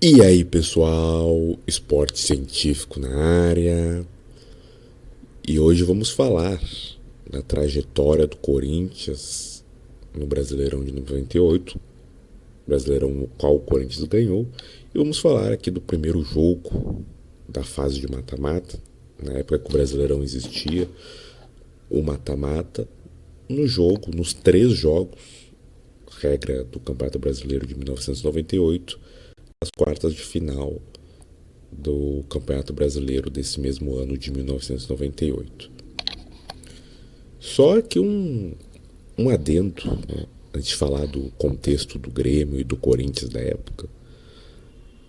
E aí, pessoal, esporte científico na área. E hoje vamos falar da trajetória do Corinthians no Brasileirão de 98, Brasileirão no qual o Corinthians ganhou. E vamos falar aqui do primeiro jogo da fase de mata-mata, na época que o Brasileirão existia, o mata-mata, no jogo, nos 3 jogos, regra do Campeonato Brasileiro de 1998, as quartas de final do Campeonato Brasileiro desse mesmo ano de 1998. Só que um adendo, né, antes de falar do contexto do Grêmio e do Corinthians da época.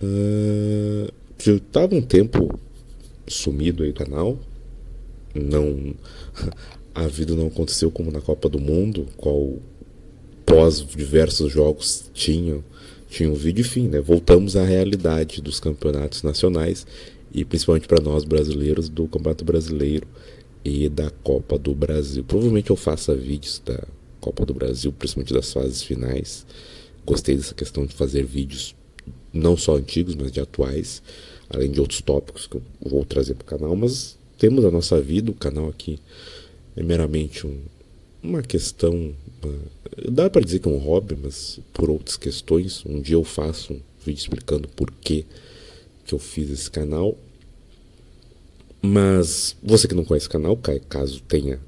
Eu estava um tempo sumido aí do canal. Não, a vida não aconteceu como na Copa do Mundo, qual pós diversos jogos tinha um vídeo, enfim, né? Voltamos à realidade dos campeonatos nacionais e principalmente para nós brasileiros do Campeonato Brasileiro e da Copa do Brasil. Provavelmente eu faça vídeos da Copa do Brasil, principalmente das fases finais. Gostei dessa questão de fazer vídeos não só antigos, mas de atuais, além de outros tópicos que eu vou trazer para o canal. Mas temos a nossa vida, o canal aqui é meramente uma questão, dá para dizer que é um hobby, mas por outras questões. Um dia eu faço um vídeo explicando por que eu fiz esse canal. Mas você que não conhece o canal, caso tenha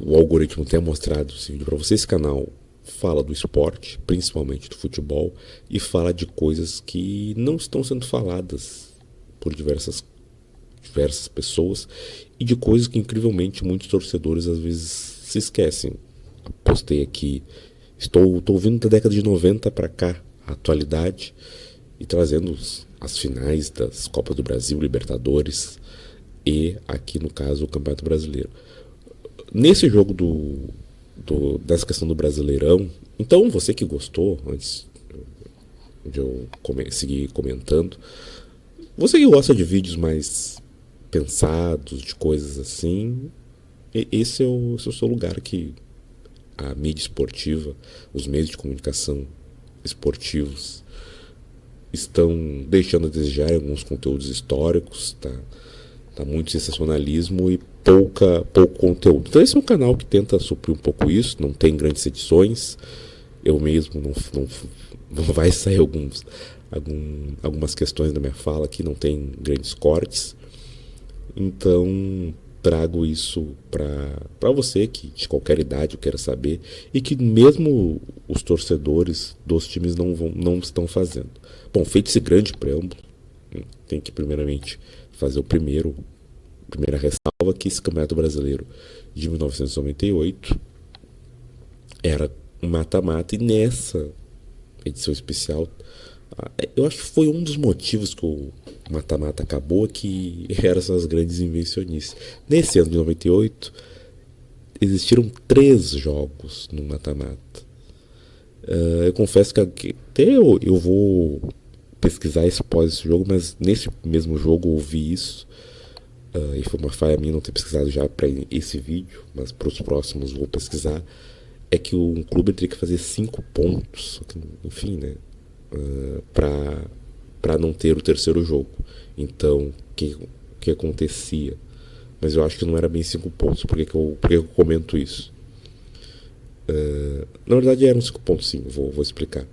o algoritmo tenha mostrado esse vídeo para você, esse canal fala do esporte, principalmente do futebol, e fala de coisas que não estão sendo faladas por diversas pessoas e de coisas que incrivelmente muitos torcedores às vezes se esquecem. Postei aqui, estou ouvindo da década de 90 para cá, a atualidade, e trazendo as finais das Copas do Brasil, Libertadores e aqui no caso o Campeonato Brasileiro. Nesse jogo dessa questão do Brasileirão, então você que gostou, antes de eu seguir comentando, você que gosta de vídeos mais pensados, de coisas assim, esse é o seu lugar. Que a mídia esportiva, os meios de comunicação esportivos estão deixando a desejar em alguns conteúdos históricos, tá muito sensacionalismo e pouco conteúdo. Então esse é um canal que tenta suprir um pouco isso, não tem grandes edições, eu mesmo não vai sair algumas questões da minha fala que não tem grandes cortes, então trago isso para você que de qualquer idade queira saber e que mesmo os torcedores dos times não estão fazendo. Bom, feito esse grande preâmbulo, tem que primeiramente fazer primeira ressalva que esse Campeonato Brasileiro de 1998 era um mata-mata, e nessa edição especial eu acho que foi um dos motivos que o mata-mata acabou, que eram essas grandes invencionices. Nesse ano de 98 existiram 3 jogos no mata-mata. Eu confesso que até eu vou pesquisar esse pós esse jogo, mas nesse mesmo jogo eu ouvi isso. E foi uma falha minha não ter pesquisado já para esse vídeo, mas para os próximos vou pesquisar. É que um clube teria que fazer 5 pontos, enfim, né? Para não ter o terceiro jogo. Então, o que acontecia? Mas eu acho que não era bem 5 pontos. Por que eu comento isso? Na verdade eram 5 pontos, sim, vou explicar.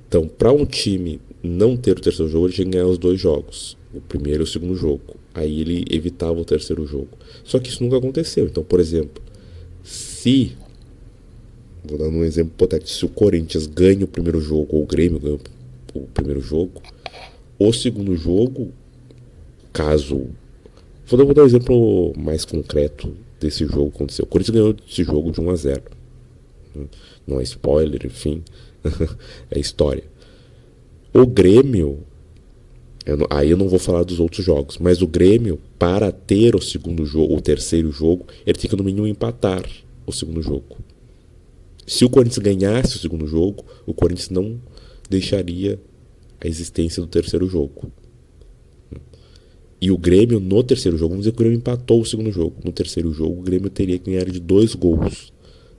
Então, para um time não ter o terceiro jogo, ele tinha que ganhar os 2 jogos, o primeiro e o segundo jogo. Aí ele evitava o terceiro jogo. Só que isso nunca aconteceu. Então, por exemplo, vou dar um exemplo hipotético, se o Corinthians ganha o primeiro jogo ou o Grêmio ganha o primeiro jogo, o segundo jogo, caso... Vou dar um exemplo mais concreto desse jogo que aconteceu. O Corinthians ganhou esse jogo de 1-0. Não é spoiler, enfim. É história. O Grêmio... Aí eu não vou falar dos outros jogos, mas o Grêmio, para ter o segundo jogo, o terceiro jogo, ele tem que no mínimo empatar o segundo jogo. Se o Corinthians ganhasse o segundo jogo, o Corinthians não deixaria a existência do terceiro jogo. E o Grêmio, no terceiro jogo, vamos dizer que o Grêmio empatou o segundo jogo. No terceiro jogo, o Grêmio teria que ganhar de 2 gols.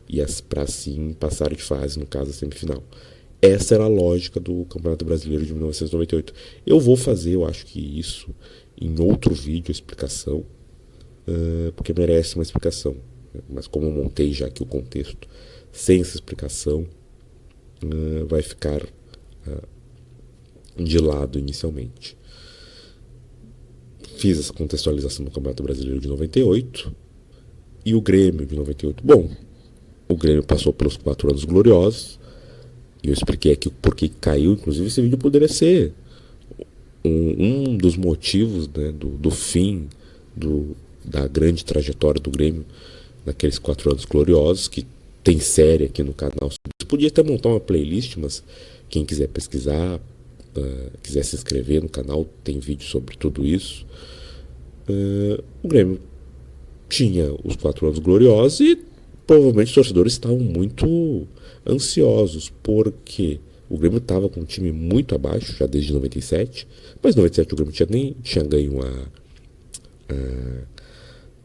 E para assim passar de fase, no caso, a semifinal. essa era a lógica do Campeonato Brasileiro de 1998. Eu vou fazer, eu acho que isso, em outro vídeo, a explicação, porque merece uma explicação. Mas como eu montei já aqui o contexto, sem essa explicação, vai ficar de lado inicialmente. Fiz essa contextualização do Campeonato Brasileiro de 98 e o Grêmio de 98. Bom, o Grêmio passou pelos 4 anos gloriosos e eu expliquei aqui por que caiu. Inclusive esse vídeo poderia ser um dos motivos, né, do fim da grande trajetória do Grêmio naqueles 4 anos gloriosos, que tem série aqui no canal. Você podia até montar uma playlist, mas quem quiser pesquisar, quiser se inscrever no canal, tem vídeo sobre tudo isso. O Grêmio tinha os 4 anos gloriosos e provavelmente os torcedores estavam muito ansiosos, porque o Grêmio estava com um time muito abaixo, já desde 97, mas em 97 o Grêmio nem tinha ganho a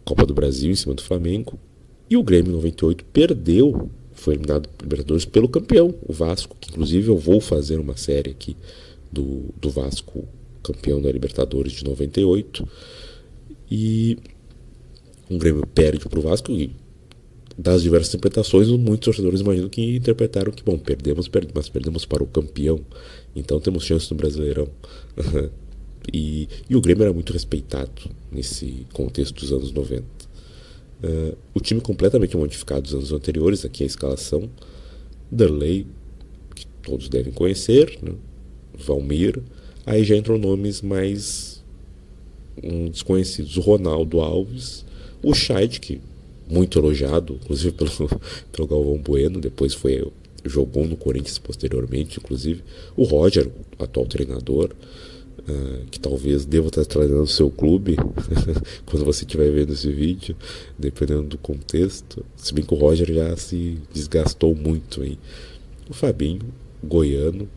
Copa do Brasil em cima do Flamengo, e o Grêmio em 98 perdeu, foi eliminado por Libertadores pelo campeão, o Vasco, que inclusive eu vou fazer uma série aqui do Vasco campeão da Libertadores de 98, e o Grêmio perde para o Vasco, e das diversas interpretações, muitos torcedores imaginam que interpretaram que, bom, mas perdemos para o campeão, então temos chance no Brasileirão. E o Grêmio era muito respeitado nesse contexto dos anos 90. O time completamente modificado dos anos anteriores, aqui a escalação: Derlei, que todos devem conhecer, né? Valmir, aí já entram nomes mais desconhecidos: o Ronaldo Alves, o Scheid, que muito elogiado, inclusive pelo Galvão Bueno, depois jogou no Corinthians posteriormente, inclusive o Roger, atual treinador, que talvez deva estar treinando o seu clube quando você estiver vendo esse vídeo, dependendo do contexto, se bem que o Roger já se desgastou muito, hein? O Fabinho, goiano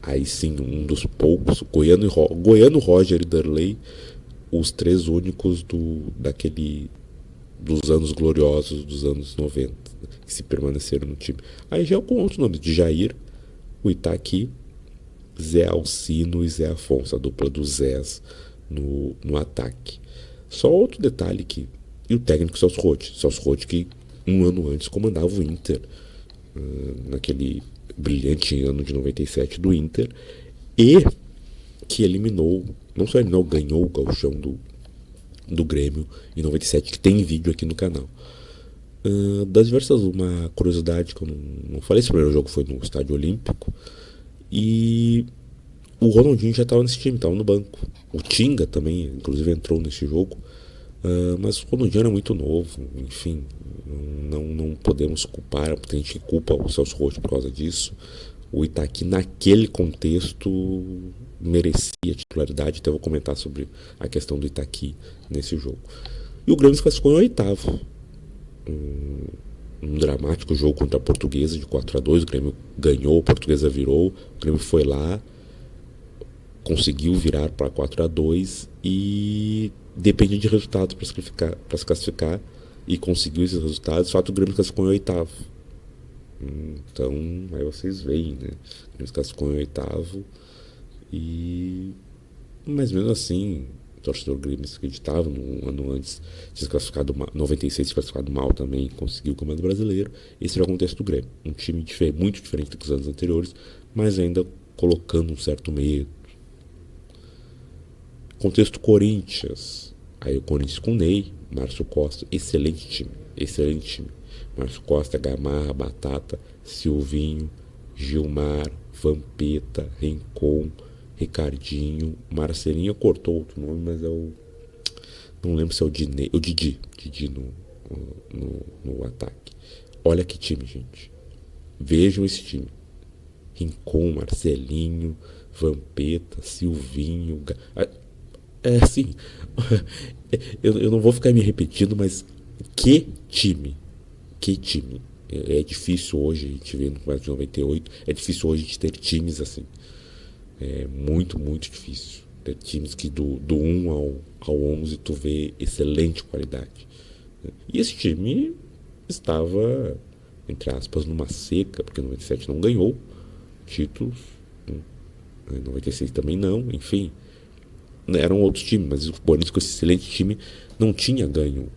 aí sim, um dos poucos, goiano, Roger e Derlei, os 3 únicos dos anos gloriosos dos anos 90, que se permaneceram no time. Aí já com outros nomes, de Jair, o Itaqui, Zé Alcino e Zé Afonso, a dupla dos Zés no ataque. Só outro detalhe e o técnico Celso Roth, que um ano antes comandava o Inter, naquele brilhante ano de 97 do Inter, e que não só ganhou o gauchão do Grêmio em 97, que tem vídeo aqui no canal. Das diversas, uma curiosidade que eu não falei, esse primeiro jogo foi no Estádio Olímpico, e o Ronaldinho já estava nesse time, estava no banco. O Tinga também, inclusive, entrou nesse jogo, mas o Ronaldinho era muito novo, enfim, não podemos culpar, tem gente que culpa o Celso Roth por causa disso. O Itaqui, naquele contexto, merecia titularidade. Até vou comentar sobre a questão do Itaqui nesse jogo. E o Grêmio se classificou em 8º. Um dramático jogo contra a Portuguesa de 4-2. O Grêmio ganhou, a Portuguesa virou. O Grêmio foi lá, conseguiu virar para 4-2 e dependia de resultados para se classificar, e conseguiu esses resultados. De fato, o Grêmio se classificou em 8º. Então, aí vocês veem, né? O Grêmio se classificou em 8º, mas mesmo assim, o torcedor Grêmio acreditava. No ano antes, tinha se classificado 96, se classificado mal também, conseguiu o Campeonato Brasileiro. Esse era o contexto do Grêmio, um time muito diferente dos anos anteriores, mas ainda colocando um certo medo. Contexto Corinthians, aí o Corinthians com Ney, Márcio Costa, excelente time. Márcio Costa, Gamarra, Batata, Silvinho, Gilmar, Vampeta, Rincon, Ricardinho, Marcelinho. Cortou outro nome, mas não lembro se é o Didi no ataque. Olha que time, gente. Vejam esse time: Rincon, Marcelinho, Vampeta, Silvinho. Assim, eu não vou ficar me repetindo, mas que time. É difícil hoje a gente ver no Campeonato de 98, é difícil hoje a gente ter times assim. É muito difícil ter times que do 1 ao 11 tu vê excelente qualidade. E esse time estava, entre aspas, numa seca, porque 97 não ganhou, títulos, em 96 também não, enfim, eram outros times, mas o Corinthians com esse excelente time não tinha ganho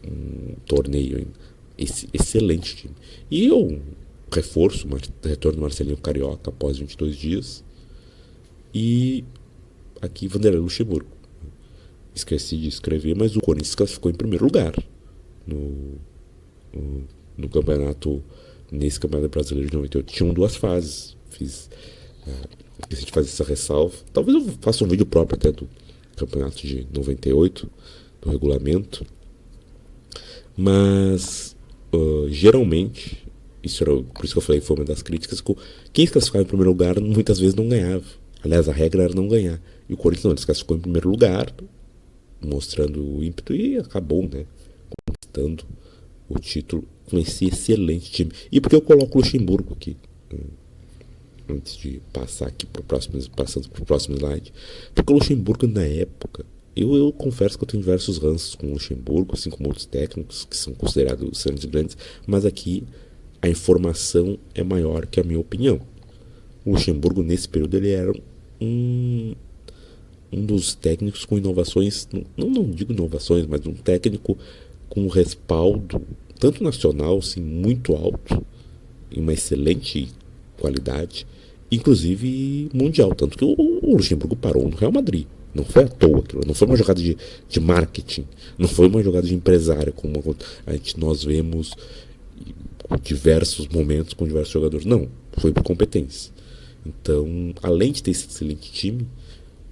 um torneio ainda. Esse excelente time. E o reforço, retorno do Marcelinho Carioca após 22 dias. E aqui Vanderlei Luxemburgo. Esqueci de escrever, mas o Corinthians classificou em primeiro lugar no campeonato, nesse campeonato brasileiro de 98. Tinham duas fases. Esqueci de fazer essa ressalva. Talvez eu faça um vídeo próprio até do campeonato de 98, do regulamento. Mas geralmente, por isso que eu falei, foi uma das críticas, quem se classificava em primeiro lugar muitas vezes não ganhava. Aliás, a regra era não ganhar. E o Corinthians não, ele se classificou em primeiro lugar, mostrando o ímpeto, e acabou, né, conquistando o título com esse excelente time. E por que eu coloco o Luxemburgo aqui? Antes de passar aqui passando para o próximo slide. Porque o Luxemburgo, na época, eu confesso que eu tenho diversos ranços com o Luxemburgo, assim como outros técnicos que são considerados grandes, mas aqui a informação é maior que a minha opinião. O Luxemburgo, nesse período, ele era um dos técnicos com inovações, não digo inovações, mas um técnico com respaldo, tanto nacional, assim, muito alto, em uma excelente qualidade, inclusive mundial, tanto que o Luxemburgo parou no Real Madrid. Não foi à toa aquilo, não foi uma jogada de marketing, não foi uma jogada de empresário, como nós vemos em diversos momentos com diversos jogadores. Não, foi por competência. Então, além de ter esse excelente time,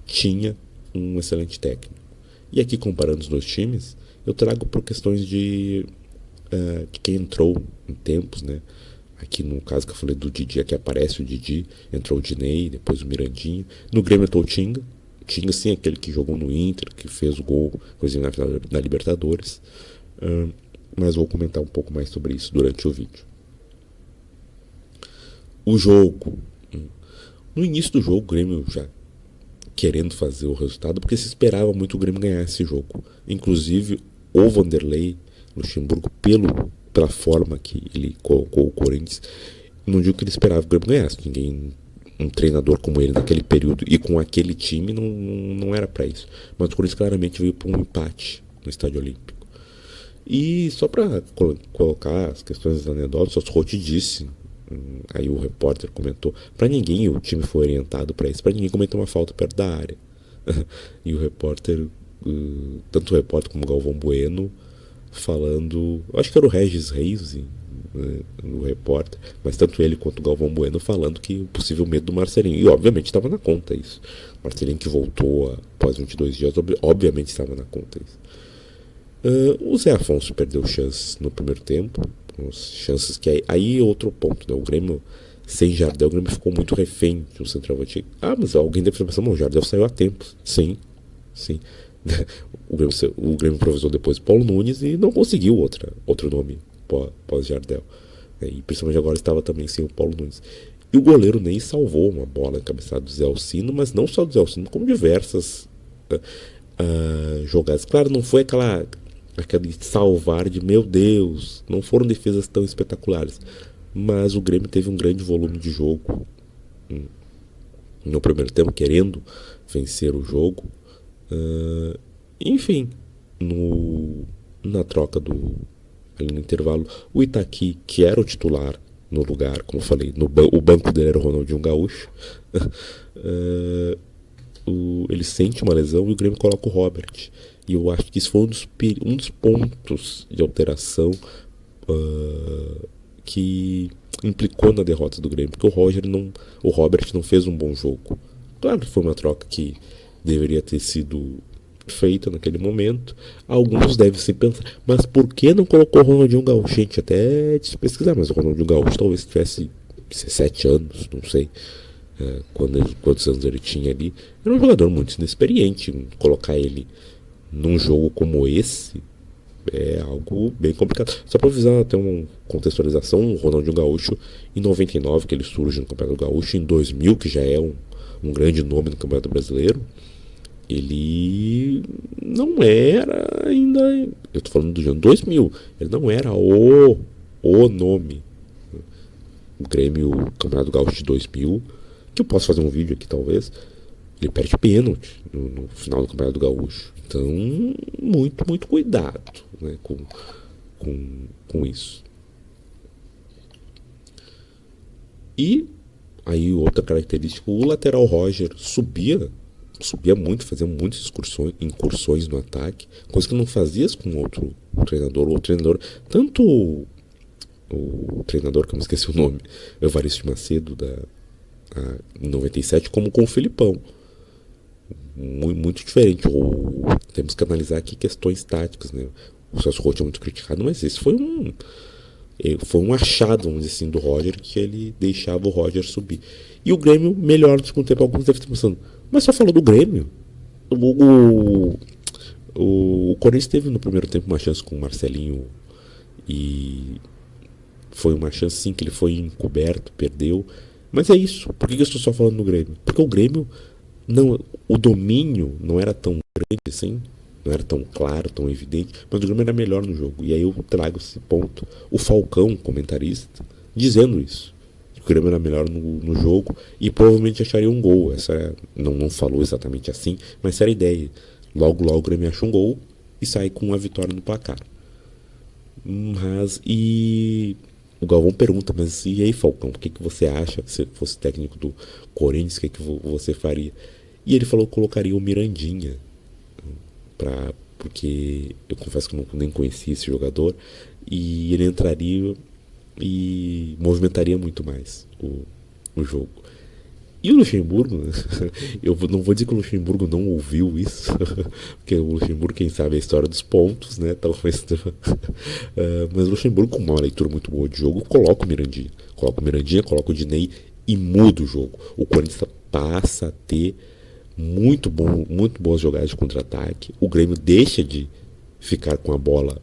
tinha um excelente técnico. E aqui, comparando os dois times, eu trago por questões de quem entrou em tempos, né? Aqui no caso que eu falei do Didi, aqui aparece o Didi, entrou o Dinei, depois o Mirandinho. No Grêmio entrou o Tinga. Tinga, sim, aquele que jogou no Inter, que fez o gol, inclusive na final da Libertadores. Mas vou comentar um pouco mais sobre isso durante o vídeo. O jogo. No início do jogo, o Grêmio já querendo fazer o resultado, porque se esperava muito o Grêmio ganhar esse jogo. Inclusive, o Vanderlei Luxemburgo, pela forma que ele colocou o Corinthians, não digo que ele esperava que o Grêmio ganhasse. Um treinador como ele naquele período e com aquele time não era para isso. Mas o Corinthians claramente veio para um empate no Estádio Olímpico. E só para colocar as questões anedotas, o Rotti disse, aí o repórter comentou, para ninguém o time foi orientado para isso, para ninguém cometer uma falta perto da área. E o repórter, tanto o repórter como o Galvão Bueno, falando, acho que era o Regis Reis, o repórter, mas tanto ele quanto o Galvão Bueno falando que o possível medo do Marcelinho, e obviamente estava na conta isso. Marcelinho que voltou após 22 dias, obviamente estava na conta isso. O Zé Afonso perdeu chances no primeiro tempo, chances que aí outro ponto, né? O Grêmio sem Jardel, o Grêmio ficou muito refém de um centroavante. Mas alguém deve ter pensado, o Jardel saiu a tempo. Sim. O Grêmio improvisou depois Paulo Nunes e não conseguiu outro nome pós-Jardel. E principalmente agora estava também sem o Paulo Nunes. E o goleiro Ney salvou uma bola encabeçada do Zé Alcino, mas não só do Zé Alcino, como diversas jogadas. Claro, não foi aquele salvar de meu Deus, não foram defesas tão espetaculares, mas o Grêmio teve um grande volume de jogo no primeiro tempo, querendo vencer o jogo. Enfim, na troca ali no intervalo, o Itaqui, que era o titular no lugar, como eu falei, o banco dele era o Ronaldinho Gaúcho, ele sente uma lesão e o Grêmio coloca o Robert. E eu acho que isso foi um dos pontos de alteração que implicou na derrota do Grêmio, porque o Robert não fez um bom jogo. Claro que foi uma troca que deveria ter sido feita naquele momento. Alguns devem se pensar, mas por que não colocou o Ronaldinho Gaúcho? Gente, até de pesquisar, mas o Ronaldinho Gaúcho talvez tivesse 17 anos, não sei quantos anos ele tinha ali. Era um jogador muito inexperiente. Colocar ele num jogo como esse é algo bem complicado. Só para avisar até uma contextualização, o Ronaldinho Gaúcho em 99, que ele surge no Campeonato Gaúcho, em 2000, que já é um grande nome no Campeonato Brasileiro, ele não era ainda, eu tô falando do ano 2000, ele não era o nome. O Grêmio, Campeonato Gaúcho de 2000, que eu posso fazer um vídeo aqui talvez, ele perde pênalti no final do Campeonato Gaúcho. Então, muito cuidado, né, com isso. E aí outra característica, o lateral Roger subia muito, fazia muitas incursões no ataque, coisa que não fazia com outro treinador. O treinador, tanto o treinador, que eu me esqueci o nome, Evaristo Macedo, em 97, como com o Felipão. Muito diferente. Temos que analisar aqui questões táticas, né? O Celso Roth é muito criticado, mas esse foi um achado, vamos dizer assim, do Roger, que ele deixava o Roger subir. E o Grêmio melhor no segundo tempo. Alguns devem estar pensando, mas só falou do Grêmio. O Corinthians teve no primeiro tempo uma chance com o Marcelinho, e foi uma chance sim que ele foi encoberto, perdeu. Mas é isso. Por que eu estou só falando do Grêmio? Porque o Grêmio, o domínio não era tão grande assim, não era tão claro, tão evidente, mas o Grêmio era melhor no jogo. E aí eu trago esse ponto. O Falcão, comentarista, dizendo isso. O Grêmio era melhor no jogo e provavelmente acharia um gol. Não falou exatamente assim, mas essa era a ideia. Logo o Grêmio acha um gol e sai com a vitória no placar. Mas, e o Galvão pergunta, mas e aí, Falcão, o que você acha? Se fosse técnico do Corinthians, o que você faria? E ele falou que colocaria o Mirandinha, porque eu confesso que eu nem conhecia esse jogador, e ele entraria e movimentaria muito mais o jogo. E o Luxemburgo, né? Eu não vou dizer que o Luxemburgo não ouviu isso, porque o Luxemburgo, quem sabe, é a história dos pontos, né? Talvez. Mas o Luxemburgo, com uma leitura muito boa de jogo, coloca o Mirandinha, coloca o Dinei e muda o jogo. O Corinthians passa a ter muito boas jogadas de contra-ataque. O Grêmio deixa de ficar com a bola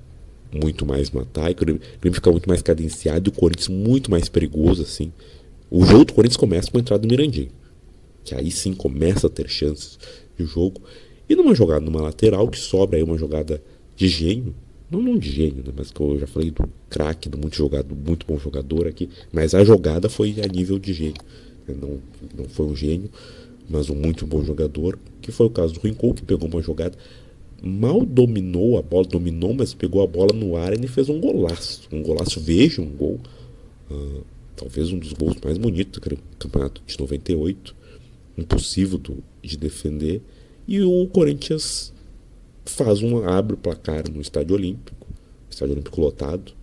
muito mais no ataque, o Grêmio fica muito mais cadenciado e o Corinthians muito mais perigoso, assim. O jogo do Corinthians começa com a entrada do Mirandinho, que aí sim começa a ter chances de jogo. E numa jogada, numa lateral, que sobra aí uma jogada de gênio, não de gênio, né, mas que eu já falei do craque, do muito bom jogador aqui, mas a jogada foi a nível de gênio. Não foi um gênio, mas um muito bom jogador, que foi o caso do Rincon, que pegou uma jogada, mal dominou a bola, mas pegou a bola no ar e ele fez um golaço. Veja um gol. Talvez um dos gols mais bonitos do campeonato de 98, impossível de defender, e o Corinthians abre o placar no Estádio Olímpico lotado,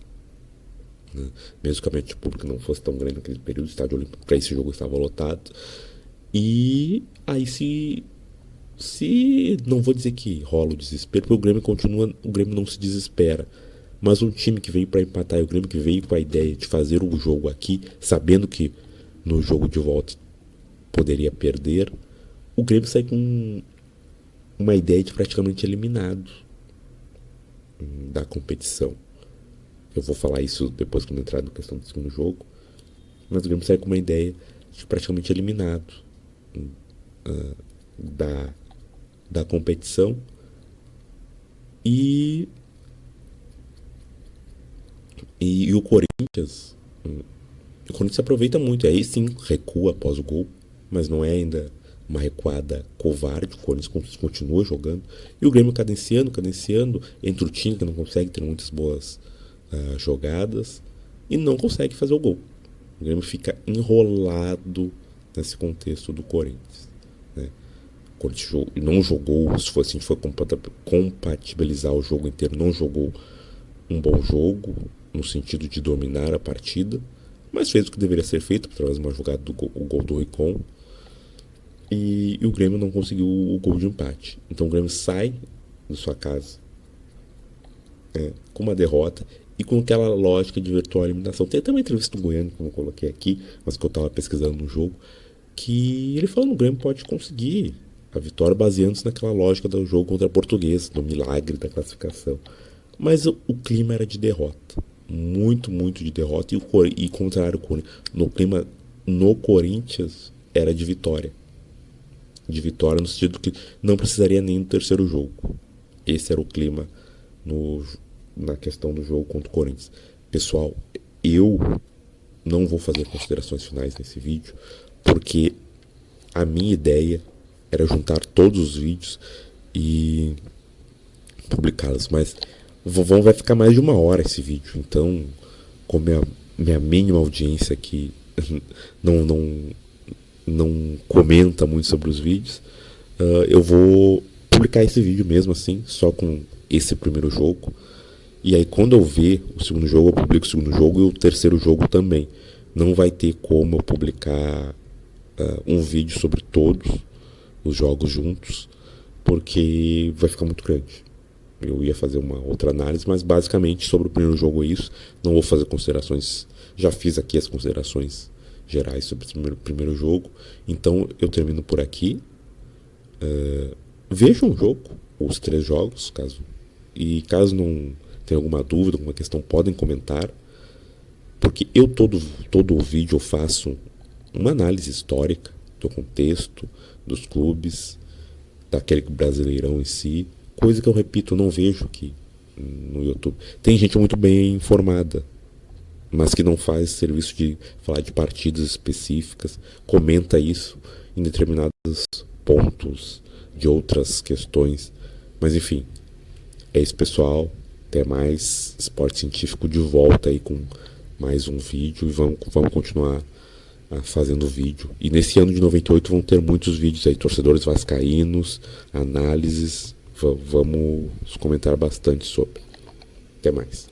né? Mesmo que a média pública não fosse tão grande naquele período, o Estádio Olímpico para esse jogo estava lotado, e aí se não vou dizer que rola o desespero, porque o Grêmio não se desespera. Mas um time que veio para empatar e o Grêmio que veio com a ideia de fazer o jogo aqui, sabendo que no jogo de volta poderia perder, o Grêmio sai com uma ideia de praticamente eliminado da competição. Eu vou falar isso depois quando entrar na questão do segundo jogo, mas o Grêmio sai com uma ideia de praticamente eliminado da competição. E o Corinthians aproveita muito, aí sim recua após o gol, mas não é ainda uma recuada covarde. O Corinthians continua jogando e o Grêmio cadenciando entre o time que não consegue ter muitas boas jogadas e não consegue fazer o gol. O Grêmio fica enrolado nesse contexto do Corinthians, né? O Corinthians não jogou, se for assim, foi compatibilizar o jogo inteiro, não jogou um bom jogo no sentido de dominar a partida, mas fez o que deveria ser feito através de uma jogada o gol do Rincon, e o Grêmio não conseguiu o gol de empate. Então o Grêmio sai de sua casa com uma derrota e com aquela lógica de virtual eliminação. Tem até uma entrevista do Goiano que eu não coloquei aqui, mas que eu estava pesquisando no jogo, que ele falou que o Grêmio pode conseguir a vitória baseando-se naquela lógica do jogo contra a Portuguesa, do milagre da classificação. Mas o clima era de derrota, muito de derrota, e contrário, no clima no Corinthians era de vitória no sentido que não precisaria nem do terceiro jogo. Esse era o clima na questão do jogo contra o Corinthians. Pessoal, eu não vou fazer considerações finais nesse vídeo, porque a minha ideia era juntar todos os vídeos e publicá-los, mas vai ficar mais de 1 hora esse vídeo, então, como minha mínima audiência aqui não comenta muito sobre os vídeos, eu vou publicar esse vídeo mesmo assim, só com esse primeiro jogo. E aí quando eu ver o segundo jogo, eu publico o segundo jogo e o terceiro jogo também. Não vai ter como eu publicar um vídeo sobre todos os jogos juntos, porque vai ficar muito grande. Eu ia fazer uma outra análise, mas basicamente sobre o primeiro jogo é isso. Não vou fazer considerações, já fiz aqui as considerações gerais sobre o primeiro jogo. Então eu termino por aqui. Vejam o jogo, os 3 jogos, caso não tenha alguma dúvida, alguma questão, podem comentar, porque eu todo o vídeo eu faço uma análise histórica do contexto, dos clubes, daquele Brasileirão em si, coisa que eu repito, não vejo aqui no YouTube. Tem gente muito bem informada, mas que não faz serviço de falar de partidas específicas, comenta isso em determinados pontos de outras questões. Mas enfim, é isso, pessoal. Até mais. Esporte Científico de volta aí com mais um vídeo e vamos continuar fazendo vídeo. E nesse ano de 98 vão ter muitos vídeos aí, torcedores vascaínos, análises, vamos comentar bastante sobre. Até mais.